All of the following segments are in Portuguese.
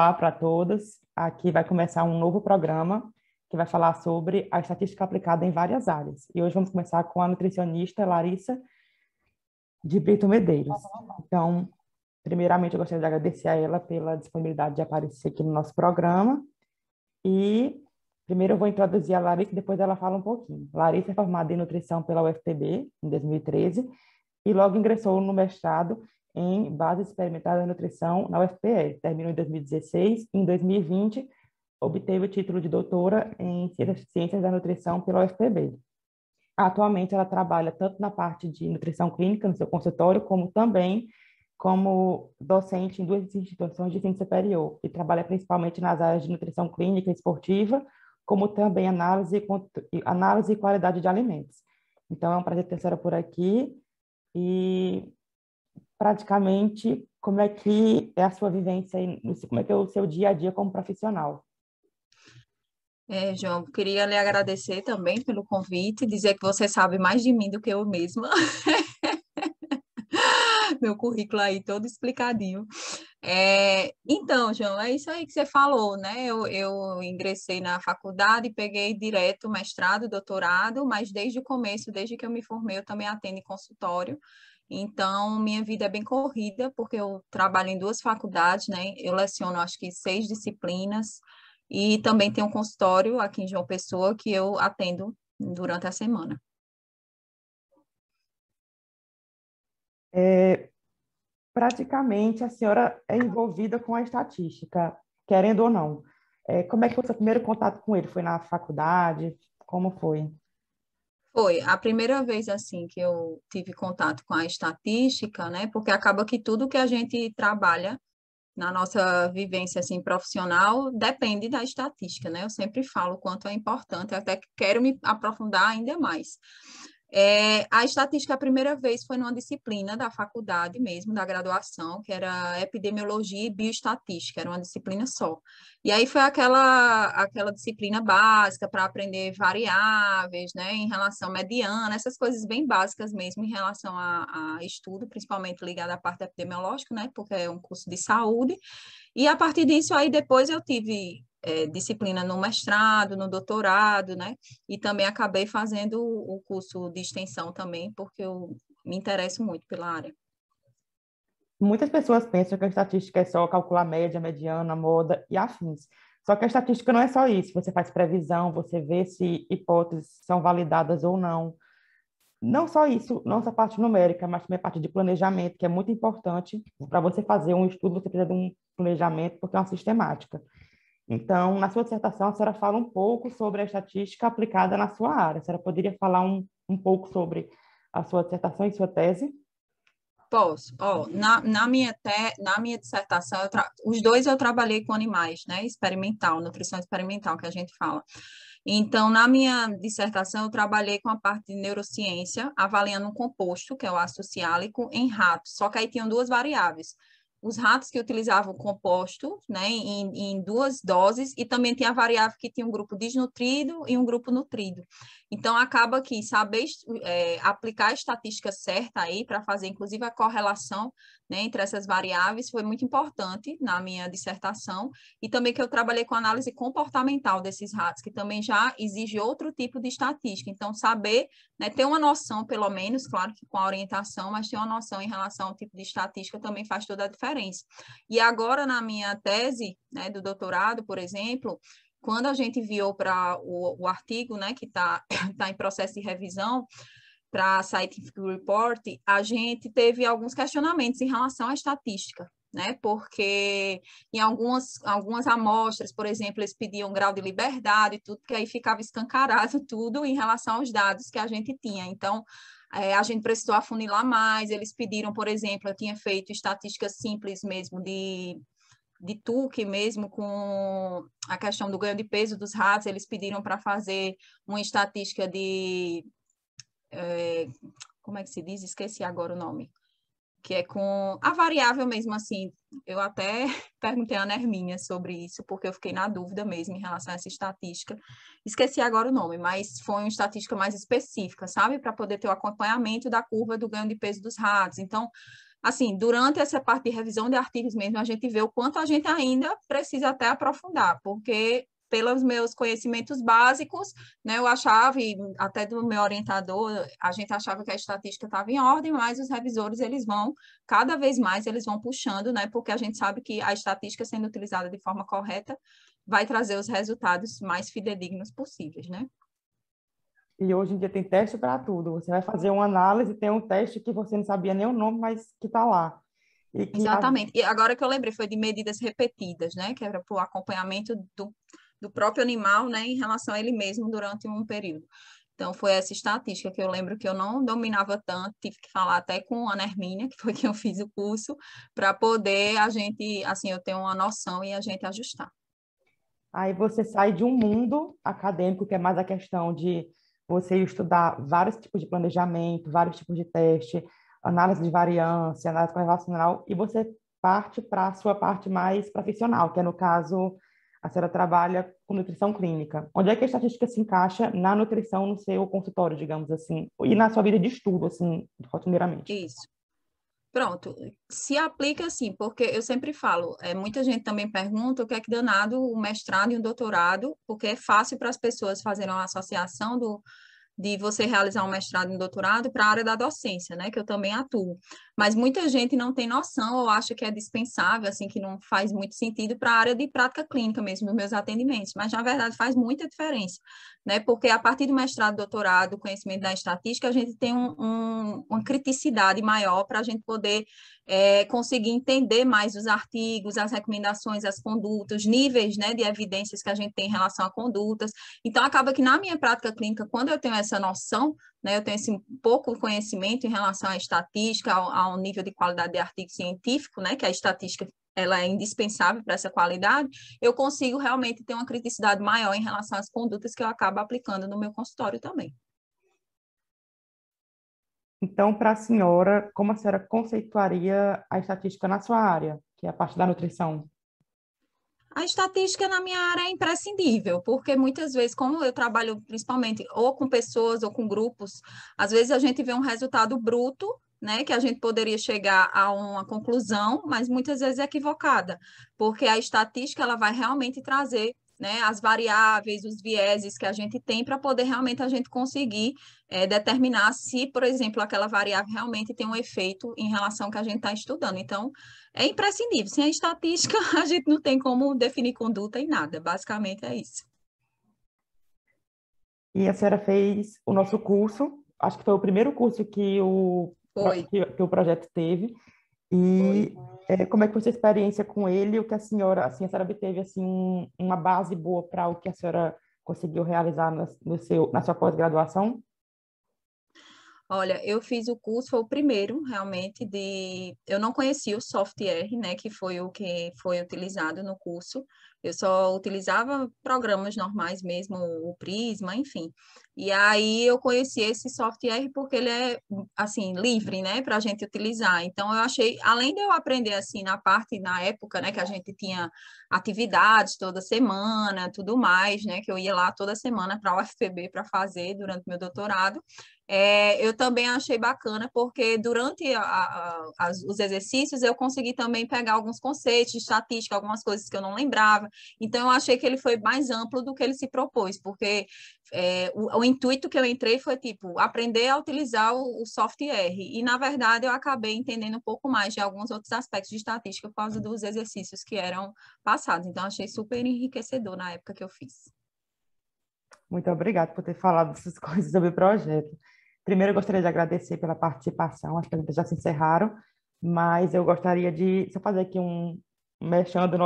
Olá para todos. Aqui vai começar um novo programa que vai falar sobre a estatística aplicada em várias áreas. E hoje vamos começar com a nutricionista Larissa de Brito Medeiros. Então, primeiramente, eu gostaria de agradecer a ela pela disponibilidade de aparecer aqui no nosso programa. E primeiro eu vou introduzir a Larissa e depois ela fala um pouquinho. Larissa é formada em nutrição pela UFPB em 2013 e logo ingressou no mestrado em Base Experimental da Nutrição na UFPE. Terminou em 2016 e em 2020 obteve o título de doutora em Ciências da Nutrição pela UFPB. Atualmente ela trabalha tanto na parte de nutrição clínica no seu consultório, como também como docente em duas instituições de ensino superior e trabalha principalmente nas áreas de nutrição clínica e esportiva, como também análise e qualidade de alimentos. Então é um prazer ter a senhora por aqui e praticamente como é que é a sua vivência e como é que é o seu dia a dia como profissional. João, queria lhe agradecer também pelo convite, dizer que você sabe mais de mim do que eu mesma. Meu currículo aí todo explicadinho. Então, João, é isso aí que você falou, né? Eu ingressei na faculdade, peguei direto mestrado, doutorado, mas desde o começo, desde que eu me formei, eu também atendo em consultório. Então, minha vida é bem corrida, porque eu trabalho em duas faculdades, né? Eu leciono, acho que 6 disciplinas, e também tenho um consultório aqui em João Pessoa que eu atendo durante a semana. Praticamente a senhora é envolvida com a estatística, querendo ou não. Como é que foi o seu primeiro contato com ele? Foi na faculdade? Como foi? Foi a primeira vez, assim, que eu tive contato com a estatística, né? Porque acaba que tudo que a gente trabalha na nossa vivência, assim, profissional depende da estatística, né? Eu sempre falo o quanto é importante, eu até quero me aprofundar ainda mais. A estatística, a primeira vez, foi numa disciplina da faculdade mesmo, da graduação, que era epidemiologia e bioestatística, era uma disciplina só. E aí foi aquela disciplina básica para aprender variáveis, né, em relação à mediana, essas coisas bem básicas mesmo em relação a estudo, principalmente ligado à parte epidemiológica, né, porque é um curso de saúde. E a partir disso, aí depois eu tive disciplina no mestrado, no doutorado, né? E também acabei fazendo o curso de extensão também, porque eu me interesso muito pela área. Muitas pessoas pensam que a estatística é só calcular média, mediana, moda e afins. Só que a estatística não é só isso. Você faz previsão, você vê se hipóteses são validadas ou não. Não só isso, não só a parte numérica, mas também a parte de planejamento, que é muito importante. Para você fazer um estudo, você precisa de um planejamento, porque é uma sistemática. Então, na sua dissertação, a senhora fala um pouco sobre a estatística aplicada na sua área. A senhora poderia falar um pouco sobre a sua dissertação e sua tese? Posso. Na minha dissertação, os dois eu trabalhei com animais, né? Experimental, nutrição experimental, que a gente fala. Então, na minha dissertação, eu trabalhei com a parte de neurociência, avaliando um composto, que é o ácido ciálico, em ratos. Só que aí tinham duas variáveis. Os ratos que utilizavam composto, né, em duas doses, e também tinha a variável que tinha um grupo desnutrido e um grupo nutrido. Então, acaba que saber aplicar a estatística certa aí para fazer, inclusive, a correlação, né, entre essas variáveis foi muito importante na minha dissertação, e também que eu trabalhei com análise comportamental desses ratos, que também já exige outro tipo de estatística. Então, saber, né, ter uma noção, pelo menos, claro que com a orientação, mas ter uma noção em relação ao tipo de estatística também faz toda a diferença. E agora, na minha tese, né, do doutorado, por exemplo, quando a gente enviou para o artigo, né, que está tá em processo de revisão, para a Scientific Report, a gente teve alguns questionamentos em relação à estatística, né? Porque em algumas amostras, por exemplo, eles pediam grau de liberdade e tudo, que aí ficava escancarado tudo em relação aos dados que a gente tinha. Então, a gente precisou afunilar mais, eles pediram, por exemplo, eu tinha feito estatística simples mesmo de Tuque mesmo, com a questão do ganho de peso dos ratos, eles pediram para fazer uma estatística de como é que se diz? Esqueci agora o nome. Que é com a variável mesmo, assim. Eu até perguntei a Ana Hermínia sobre isso, porque eu fiquei na dúvida mesmo em relação a essa estatística. Esqueci agora o nome, mas foi uma estatística mais específica, sabe? Para poder ter o acompanhamento da curva do ganho de peso dos ratos. Então, assim, durante essa parte de revisão de artigos mesmo, a gente vê o quanto a gente ainda precisa até aprofundar, porque pelos meus conhecimentos básicos, né, eu achava, e até do meu orientador, a gente achava que a estatística estava em ordem, mas os revisores, eles vão, cada vez mais, eles vão puxando, né, porque a gente sabe que a estatística sendo utilizada de forma correta vai trazer os resultados mais fidedignos possíveis, né? E hoje em dia tem teste para tudo. Você vai fazer uma análise, tem um teste que você não sabia nem o nome, mas que está lá. E que Exatamente. E agora que eu lembrei, foi de medidas repetidas, né? Que era para o acompanhamento do próprio animal, né? Em relação a ele mesmo durante um período. Então, foi essa estatística que eu lembro que eu não dominava tanto, tive que falar até com a Ana Hermínia, que foi quem eu fiz o curso, para poder a gente, assim, eu ter uma noção e a gente ajustar. aí você sai de um mundo acadêmico, que é mais a questão de você estudar vários tipos de planejamento, vários tipos de teste, análise de variância, análise correlacional, e você parte para a sua parte mais profissional, que é, no caso, a senhora trabalha com nutrição clínica. Onde é que a estatística se encaixa na nutrição no seu consultório, digamos assim, e na sua vida de estudo, assim, rotineiramente? Isso. Pronto, se aplica assim, porque eu sempre falo, muita gente também pergunta o que é que danado o mestrado e o doutorado, porque é fácil para as pessoas fazerem uma associação de você realizar um mestrado e um doutorado para a área da docência, né, que eu também atuo. Mas muita gente não tem noção ou acha que é dispensável, assim, que não faz muito sentido para a área de prática clínica mesmo, dos meus atendimentos, mas na verdade faz muita diferença, né, porque a partir do mestrado, doutorado, conhecimento da estatística, a gente tem uma criticidade maior para a gente poder conseguir entender mais os artigos, as recomendações, as condutas, os níveis, né, de evidências que a gente tem em relação a condutas. Então, acaba que na minha prática clínica, quando eu tenho essa noção, né, eu tenho esse pouco conhecimento em relação à estatística, ao nível de qualidade de artigo científico, né, que a estatística ela é indispensável para essa qualidade, eu consigo realmente ter uma criticidade maior em relação às condutas que eu acabo aplicando no meu consultório também. Então, para a senhora, como a senhora conceituaria a estatística na sua área, que é a parte da nutrição? A estatística na minha área é imprescindível, porque muitas vezes, como eu trabalho principalmente ou com pessoas ou com grupos, às vezes a gente vê um resultado bruto, né, que a gente poderia chegar a uma conclusão, mas muitas vezes é equivocada, porque a estatística ela vai realmente trazer, né, as variáveis, os vieses que a gente tem para poder realmente a gente conseguir determinar se, por exemplo, aquela variável realmente tem um efeito em relação ao que a gente está estudando. Então, é imprescindível. Sem a estatística, a gente não tem como definir conduta em nada. Basicamente é isso. E a senhora fez o nosso curso, acho que foi o primeiro curso que Foi, que o projeto teve. foi. E como é que foi a sua experiência com ele? O que a senhora, assim, a senhora obteve assim, uma base boa para o que a senhora conseguiu realizar na sua pós-graduação? Olha, eu fiz o curso, foi o primeiro realmente Eu não conhecia o software, né, que foi o que foi utilizado no curso. Eu só utilizava programas normais mesmo, o Prisma, enfim. E aí eu conheci esse software porque ele é, assim, livre, né, para a gente utilizar. Então eu achei, além de eu aprender, assim, na época, né, que a gente tinha atividades toda semana, tudo mais, né, que eu ia lá toda semana para a UFPB para fazer durante meu doutorado. Eu também achei bacana, porque durante os exercícios eu consegui também pegar alguns conceitos de estatística, algumas coisas que eu não lembrava. Então, eu achei que ele foi mais amplo do que ele se propôs, porque o intuito que eu entrei foi, tipo, aprender a utilizar o software. E, na verdade, eu acabei entendendo um pouco mais de alguns outros aspectos de estatística por causa dos exercícios que eram passados. Então, achei super enriquecedor na época que eu fiz. Muito obrigada por ter falado essas coisas sobre o projeto. Primeiro, eu gostaria de agradecer pela participação, as perguntas já se encerraram, mas eu gostaria de só fazer aqui um merchan do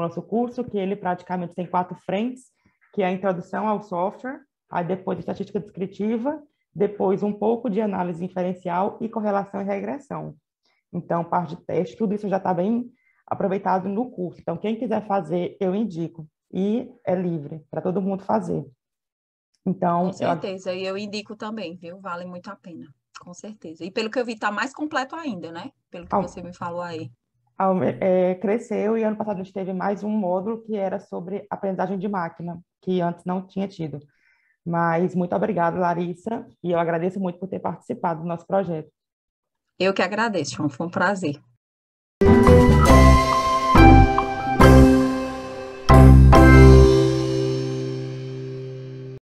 nosso curso, que ele praticamente tem 4 frentes, que é a introdução ao software, aí depois estatística descritiva, depois um pouco de análise inferencial e correlação e regressão. Então, parte de teste, tudo isso já está bem aproveitado no curso. Então, quem quiser fazer, eu indico. E é livre para todo mundo fazer. Com Então, certeza, e eu indico também, viu? Vale muito a pena, com certeza. E pelo que eu vi, tá mais completo ainda, né? Pelo que você me falou aí. cresceu e ano passado a gente teve mais um módulo que era sobre aprendizagem de máquina, que antes não tinha tido. Mas muito obrigada, Larissa, e eu agradeço muito por ter participado do nosso projeto. Eu que agradeço, João, foi um prazer.